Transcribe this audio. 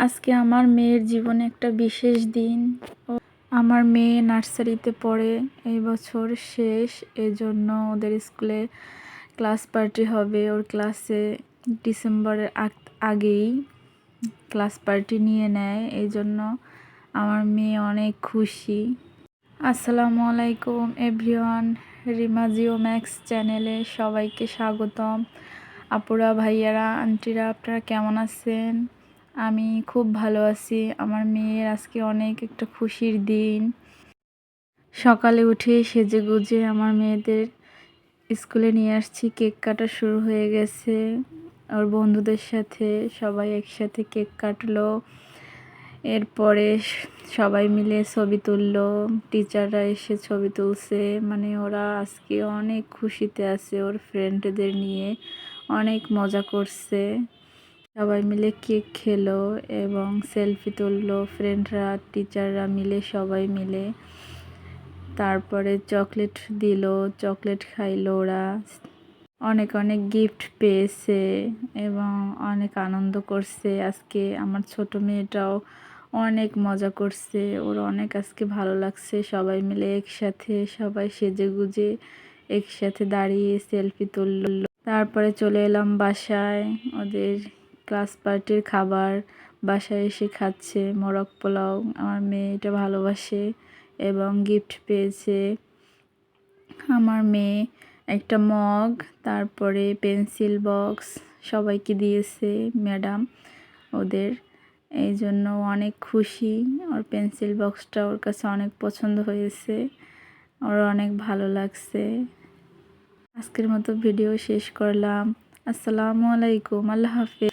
আজকে আমার মেয়ের জীবনে একটা বিশেষ দিন। আমার মেয়ে নার্সারিতে পড়ে, এই বছর শেষ। এজন্য ওদের স্কুলে ক্লাস পার্টি হবে। ওর ক্লাসে ডিসেম্বরের আগেই ক্লাস পার্টি নিয়ে নেয়, এই জন্য আমার মেয়ে অনেক খুশি। আসসালামু আলাইকুম এভরিওয়ান, রিমা জিও ম্যাক্স চ্যানেলে সবাইকে স্বাগতম। আপুরা, ভাইয়ারা, আন্টিরা, আপনারা কেমন আছেন? আমি খুব ভালো আছি। আমার মেয়ের আজকে অনেক একটা খুশির দিন। সকালে উঠে সেজেগুজে আমার মেয়েদের স্কুলে নিয়ে আসছি। কেক কাটা শুরু হয়ে গেছে। ওর বন্ধুদের সাথে সবাই একসাথে কেক কাটলো। এরপরে সবাই মিলে ছবি তুললো। টিচাররা এসে ছবি তুলছে। মানে ওরা আজকে অনেক খুশিতে আছে, ওর ফ্রেন্ডদের নিয়ে অনেক মজা করছে। সবাই মিলে কেক খেলো এবং সেলফি তুললো, ফ্রেন্ডরা টিচাররা মিলে সবাই মিলে। তারপরে চকলেট দিল, চকলেট খাইলো ওরা। অনেক অনেক গিফট পেয়েছে এবং অনেক আনন্দ করছে। আজকে আমার ছোট মেয়েটাও অনেক মজা করছে, ওর অনেক আজকে ভালো লাগছে। সবাই মিলে একসাথে সবাই সেজেগুজে একসাথে দাঁড়িয়ে সেলফি তুললো। তারপরে চলে এলাম বাসায়। ওদের ক্লাস পার্টির খাবার বাসায় এসে খাচ্ছে, মোরগ পোলাও। আমার মেয়ে এটা ভালোবাসে এবং গিফট পেয়েছে আমার মেয়ে একটা মগ, তারপরে পেন্সিল বক্স সবাইকে দিয়েছে ম্যাডাম ওদের। এই জন্য অনেক খুশি। ওর পেন্সিল বক্সটা ওর কাছে অনেক পছন্দ হয়েছে, ওর অনেক ভালো লাগছে। আজকের মতো ভিডিও শেষ করলাম। আসসালামু আলাইকুম, আল্লাহ হাফেজ।